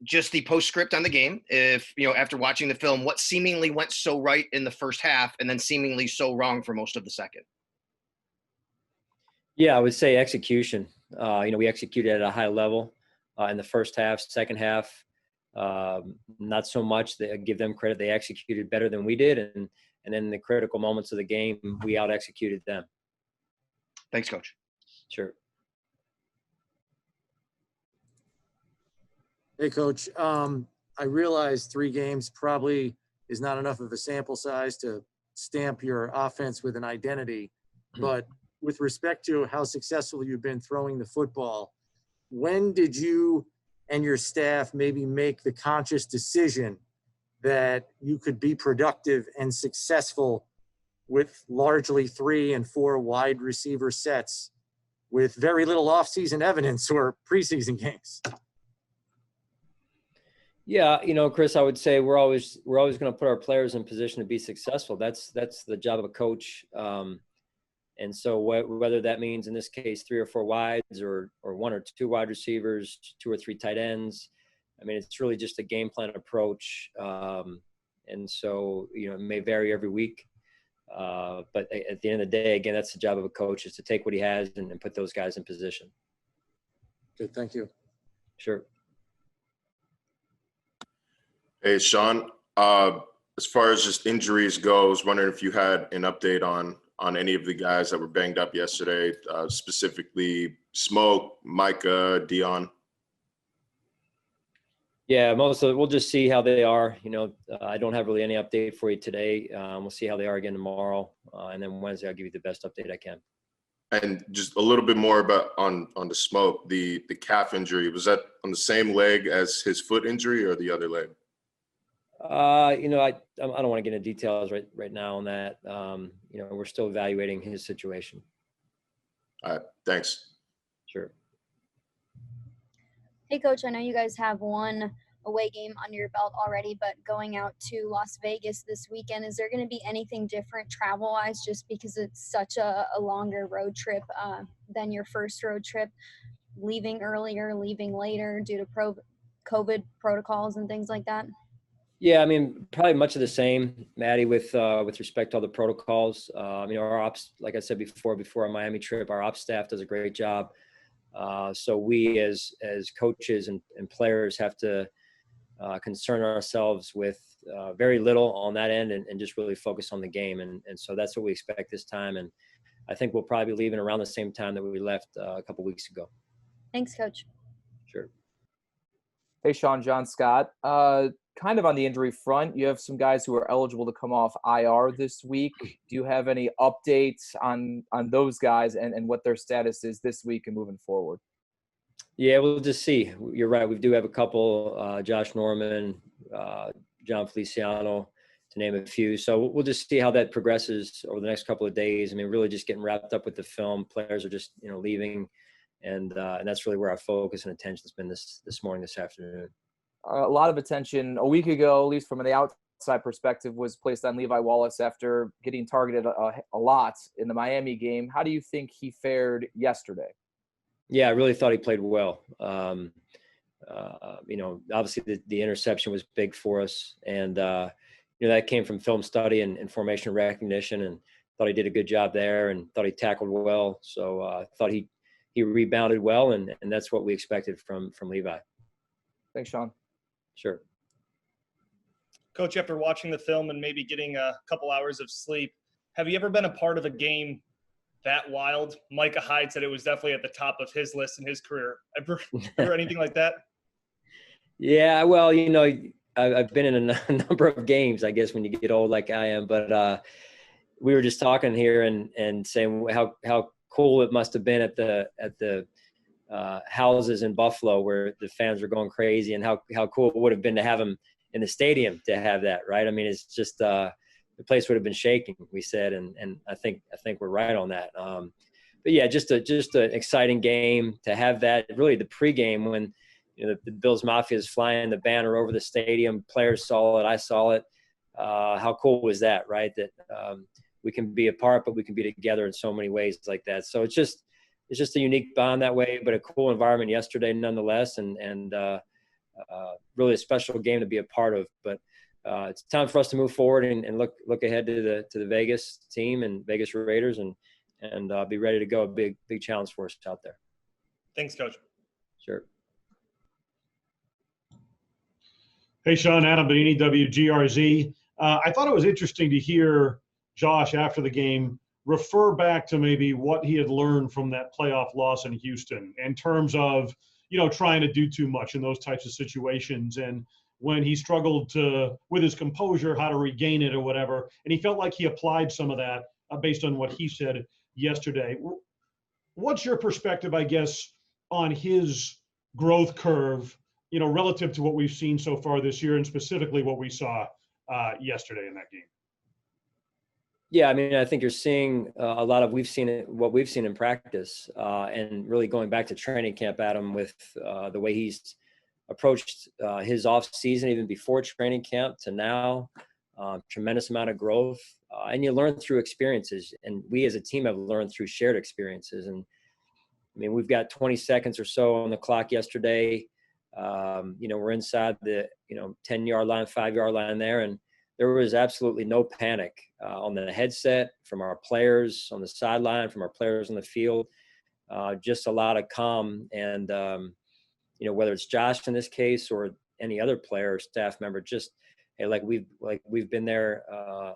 just the postscript on the game. If, after watching the film, what seemingly went so right in the first half and then seemingly so wrong for most of the second? Yeah, I would say execution. We executed at a high level in the first half. Second half, not so much. They give them credit; they executed better than we did, and then in the critical moments of the game, we out executed them. Thanks, Coach. Sure. Hey, Coach. I realize 3 games probably is not enough of a sample size to stamp your offense with an identity, but with respect to how successful you've been throwing the football, when did you and your staff maybe make the conscious decision that you could be productive and successful with largely 3 and 4 wide receiver sets with very little offseason evidence or preseason games? Yeah, Chris, I would say we're always going to put our players in position to be successful. That's the job of a coach. And so whether that means in this case 3 or 4 wides or 1 or 2 wide receivers, 2 or 3 tight ends, I mean, it's really just a game plan approach. And so, it may vary every week. But at the end of the day, again, that's the job of a coach, is to take what he has and put those guys in position. Good, thank you. Sure. Hey, Sean, as far as just injuries go, I was wondering if you had an update on any of the guys that were banged up yesterday, specifically Smoke, Micah, Dion. Yeah, we'll just see how they are. I don't have really any update for you today. We'll see how they are again tomorrow. And then Wednesday, I'll give you the best update I can. And just a little bit more about on the Smoke, the calf injury. Was that on the same leg as his foot injury or the other leg? I don't want to get into details right now on that. We're still evaluating his situation. All right, thanks. Sure. Hey, Coach, I know you guys have 1 away game under your belt already, but going out to Las Vegas this weekend, is there going to be anything different travel-wise, just because it's such a longer road trip than your first road trip, leaving earlier, leaving later due to COVID protocols and things like that? Yeah, I mean, probably much of the same, Maddie, with respect to all the protocols. Our ops, like I said before our Miami trip, our ops staff does a great job. So we as coaches and players have to concern ourselves with very little on that end and just really focus on the game. And so that's what we expect this time. And I think we'll probably be leaving around the same time that we left a couple weeks ago. Thanks, Coach. Sure. Hey, Sean, John Scott. Kind of on the injury front, you have some guys who are eligible to come off IR this week. Do you have any updates on those guys and what their status is this week and moving forward? Yeah, we'll just see. You're right. We do have a couple, Josh Norman, John Feliciano, to name a few. So we'll just see how that progresses over the next couple of days. I mean, really just getting wrapped up with the film. Players are just, leaving. And that's really where our focus and attention has been this morning, this afternoon. A lot of attention a week ago, at least from the outside perspective, was placed on Levi Wallace after getting targeted a lot in the Miami game. How do you think he fared yesterday? Yeah, I really thought he played well. Obviously the interception was big for us. And, that came from film study and formation recognition, and thought he did a good job there and thought he tackled well. So I thought he rebounded well, and that's what we expected from Levi. Thanks, Sean. Sure. Coach, after watching the film and maybe getting a couple hours of sleep, have you ever been a part of a game that wild? Micah Hyde said it was definitely at the top of his list in his career. Ever anything like that? Yeah, well, I've been in a number of games, I guess, when you get old like I am. But we were just talking here and saying how cool it must have been at the houses in Buffalo where the fans were going crazy, and how cool it would have been to have them in the stadium to have that, right? I mean, it's just the place would have been shaking, we said, and I think we're right on that. But yeah, just an exciting game to have that. Really, the pregame when the Bills Mafia is flying the banner over the stadium, players saw it, I saw it. How cool was that, right? That we can be apart, but we can be together in so many ways like that. So it's just a unique bond that way, but a cool environment yesterday nonetheless. And really a special game to be a part of. But it's time for us to move forward and look ahead to the Vegas team and Vegas Raiders and be ready to go. A big challenge for us out there. Thanks, Coach. Sure. Hey, Sean, Adam Benini, WGRZ. I thought it was interesting to hear Josh after the game refer back to maybe what he had learned from that playoff loss in Houston in terms of, trying to do too much in those types of situations. And when he struggled with his composure, how to regain it or whatever. And he felt like he applied some of that based on what he said yesterday. What's your perspective, I guess, on his growth curve, relative to what we've seen so far this year and specifically what we saw yesterday in that game? Yeah, I mean, I think you're seeing a lot of what we've seen in practice, and really going back to training camp, Adam, with the way he's approached his off season, even before training camp to now, tremendous amount of growth, and you learn through experiences. And we as a team have learned through shared experiences. And I mean, we've got 20 seconds or so on the clock yesterday. We're inside the 10-yard line, 5-yard line there, and there was absolutely no panic on the headset from our players on the sideline, from our players on the field. Just a lot of calm, and whether it's Josh in this case or any other player or staff member, just hey, we've been there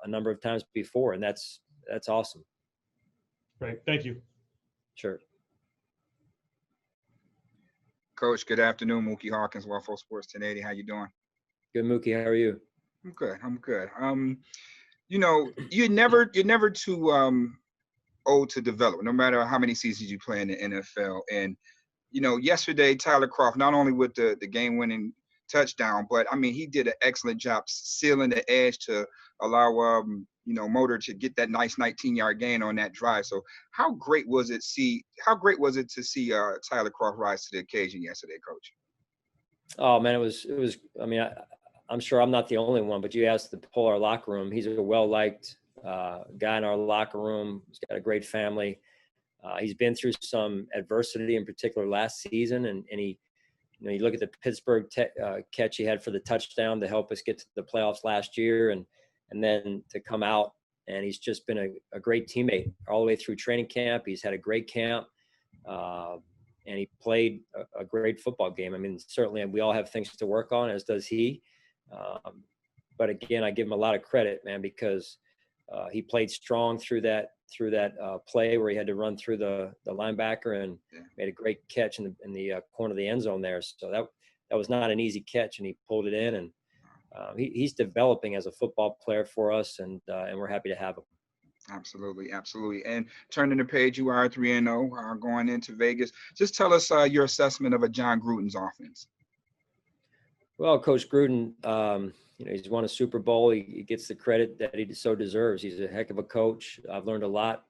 a number of times before, and that's awesome. Great, thank you. Sure. Coach, good afternoon. Mookie Hawkins, Waffle Sports 1080. How you doing? Good, Mookie. How are you? I'm good. You're never too old to develop, no matter how many seasons you play in the NFL. And yesterday Tyler Kroft, not only with the game-winning touchdown, but I mean he did an excellent job sealing the edge to allow Motor to get that nice 19-yard gain on that drive. So how great was it to see Tyler Kroft rise to the occasion yesterday, Coach? Oh man, it was. I mean, I'm sure I'm not the only one, but you asked to pull our locker room. He's a well-liked guy in our locker room. He's got a great family. He's been through some adversity, in particular last season, and he, you look at the Pittsburgh catch he had for the touchdown to help us get to the playoffs last year, and then to come out, and he's just been a great teammate all the way through training camp. He's had a great camp, and he played a great football game. I mean, certainly we all have things to work on, as does he. But again, I give him a lot of credit, man, because he played strong through that play where he had to run through the linebacker and made a great catch in the corner of the end zone there. So that was not an easy catch, and he pulled it in. And he's developing as a football player for us, and we're happy to have him. Absolutely. And turning the page, you are 3-0 going into Vegas. Just tell us your assessment of a John Gruden's offense. Well, Coach Gruden, he's won a Super Bowl. He gets the credit that he so deserves. He's a heck of a coach. I've learned a lot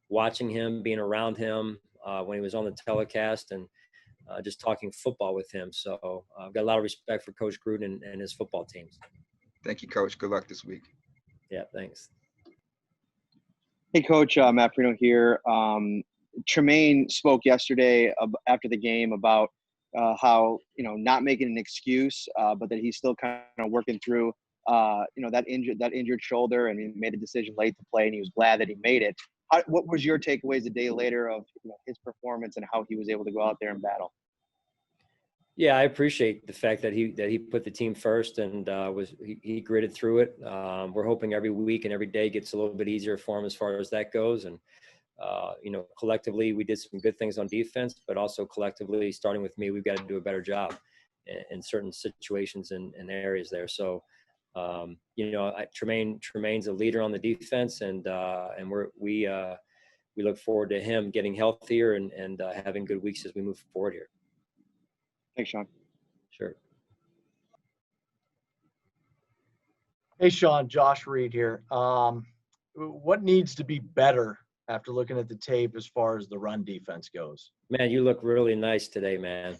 watching him, being around him when he was on the telecast, and just talking football with him. So I've got a lot of respect for Coach Gruden and his football teams. Thank you, Coach. Good luck this week. Yeah, thanks. Hey, Coach, Matt Frino here. Tremaine spoke yesterday after the game about how, not making an excuse, but that he's still kind of working through, that injured shoulder, and he made a decision late to play, and he was glad that he made it. What was your takeaways a day later of his performance and how he was able to go out there and battle? Yeah, I appreciate the fact that he put the team first and he gritted through it. We're hoping every week and every day gets a little bit easier for him as far as that goes. And collectively we did some good things on defense, but also collectively, starting with me, we've got to do a better job in certain situations and areas there. So, Tremaine's a leader on the defense, and we look forward to him getting healthier and having good weeks as we move forward here. Thanks, Sean. Sure. Hey, Sean, Josh Reed here. What needs to be better after looking at the tape as far as the run defense goes? Man, you look really nice today, man.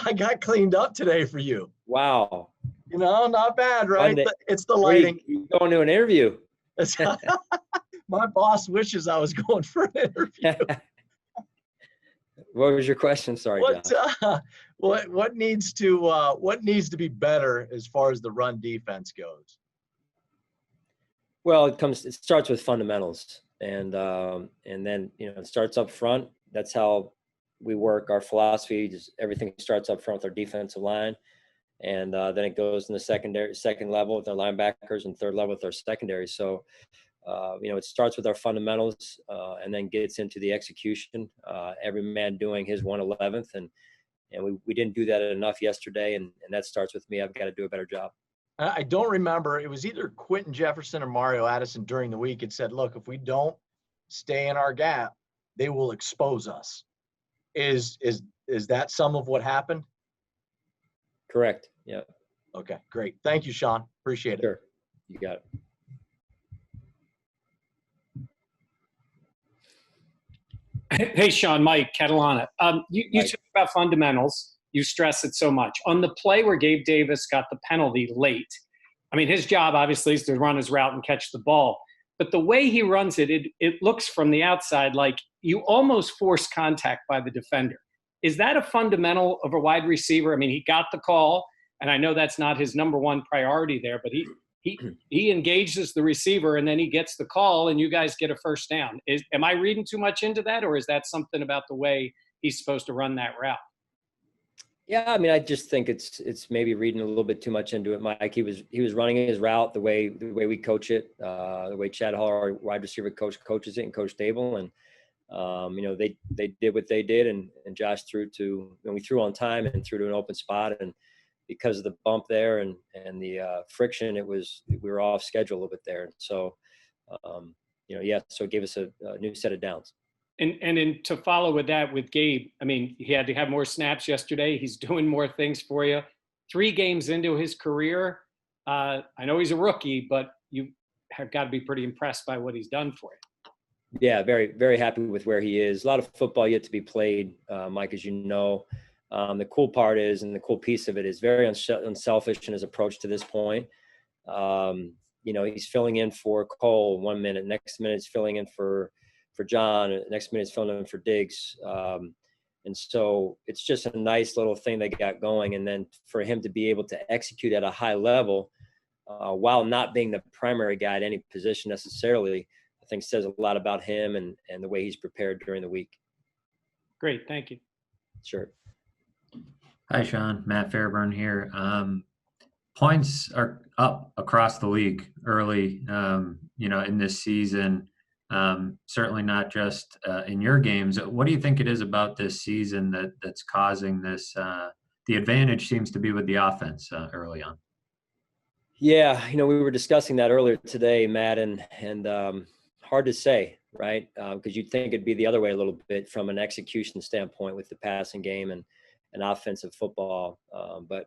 I got cleaned up today for you. Wow. Not bad, right? It's the lighting. You going to an interview? My boss wishes I was going for an interview. What was your question? Sorry, John. what needs to be better as far as the run defense goes? Well, it starts with fundamentals, and then it starts up front. That's how we work. Our philosophy is everything starts up front with our defensive line, and then it goes in the second level with our linebackers, and third level with our secondary. So, it starts with our fundamentals, and then gets into the execution. Every man doing his 1/11th, and we didn't do that enough yesterday, and that starts with me. I've got to do a better job. I don't remember. It was either Quentin Jefferson or Mario Addison during the week. It said, look, if we don't stay in our gap, they will expose us. Is that some of what happened? Correct. Yeah. Okay, great. Thank you, Sean. Appreciate it. Sure. You got it. Hey, Sean, Mike Catalana. You talk about fundamentals. You stress it so much. On the play where Gabe Davis got the penalty late, I mean, his job obviously is to run his route and catch the ball. But the way he runs it, it looks from the outside like you almost force contact by the defender. Is that a fundamental of a wide receiver? I mean, he got the call, and I know that's not his number one priority there, but he engages the receiver, and then he gets the call, and you guys get a first down. Am I reading too much into that, or is that something about the way he's supposed to run that route? Yeah, I mean, I just think it's maybe reading a little bit too much into it, Mike. He was running his route the way we coach it, the way Chad Hall, our wide receiver coach, coaches it, and Coach Dable, and they did what they did, and Josh we threw on time and threw to an open spot, and because of the bump there and the friction, we were off schedule a little bit there, and so so it gave us a new set of downs. And to follow with that with Gabe, I mean, he had to have more snaps yesterday. He's doing more things for you. 3 games into his career, I know he's a rookie, but you have got to be pretty impressed by what he's done for you. Yeah, very, very happy with where he is. A lot of football yet to be played, Mike, as you know. The cool part is, and the cool piece of it is very unselfish in his approach to this point. He's filling in for Cole 1 minute, next minute he's filling in for John, next minute he's filling in for Diggs. And so it's just a nice little thing they got going. And then for him to be able to execute at a high level while not being the primary guy at any position necessarily, I think says a lot about him and the way he's prepared during the week. Great. Thank you. Sure. Hi, Sean. Matt Fairburn here. Points are up across the league early, in this season. Certainly not just in your games. What do you think it is about this season that's causing this? The advantage seems to be with the offense early on. Yeah, we were discussing that earlier today, Matt, and hard to say, right? Because you'd think it'd be the other way a little bit from an execution standpoint with the passing game and offensive football. But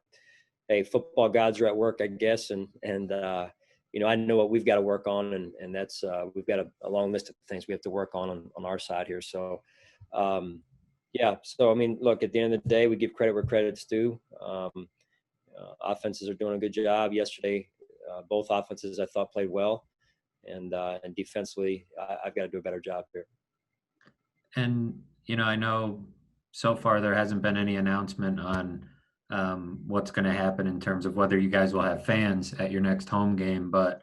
hey, football gods are at work, I guess, and I know what we've got to work on, and that's we've got a long list of things we have to work on our side here. So, So I mean, look, at the end of the day, we give credit where credit's due. Offenses are doing a good job. Yesterday, both offenses I thought played well, and defensively, I've got to do a better job here. And I know so far there hasn't been any announcement on what's going to happen in terms of whether you guys will have fans at your next home game, but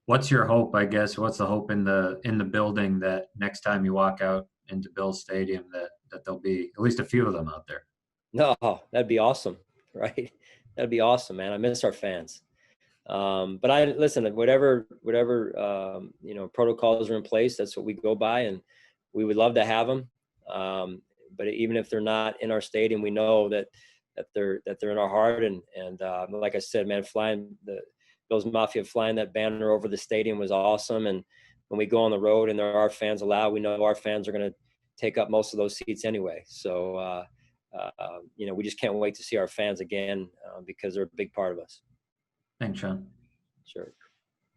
what's your hope, I guess? What's the hope in the building that next time you walk out into Bills Stadium that there'll be at least a few of them out there? No, that'd be awesome, right? That'd be awesome, man. I miss our fans. But I listen, whatever protocols are in place, that's what we go by, and we would love to have them. But even if they're not in our stadium, we know that they're in our heart. And like I said, man, flying the Bills Mafia, flying that banner over the stadium was awesome. And when we go on the road and there are fans allowed, we know our fans are going to take up most of those seats anyway. So, we just can't wait to see our fans again because they're a big part of us. Thanks, Sean. Sure.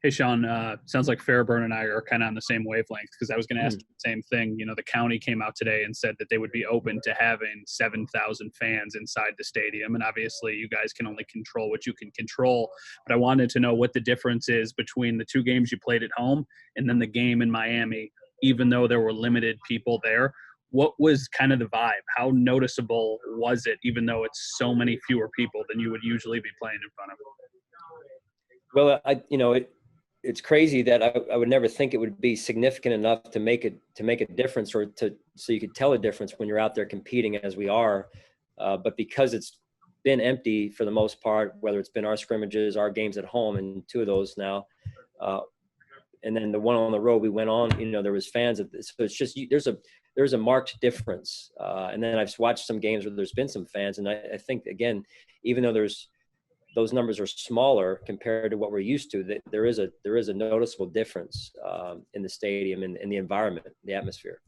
Hey, Sean, sounds like Fairburn and I are kind of on the same wavelength because I was going to ask the same thing. The county came out today and said that they would be open to having 7,000 fans inside the stadium. And obviously you guys can only control what you can control. But I wanted to know what the difference is between the 2 games you played at home and then the game in Miami, even though there were limited people there. what was kind of the vibe? How noticeable was it, even though it's so many fewer people than you would usually be playing in front of? Well, it's crazy that I would never think it would be significant enough to make a difference, or so you could tell a difference when you're out there competing as we are. But because it's been empty for the most part, whether it's been our scrimmages, our games at home, and 2 of those now, and then the one on the road we went on, there was fans of this. So it's just there's a marked difference. And then I've watched some games where there's been some fans, and I think, again, even though those numbers are smaller compared to what we're used to, that there is a noticeable difference in the stadium and in the environment, the atmosphere.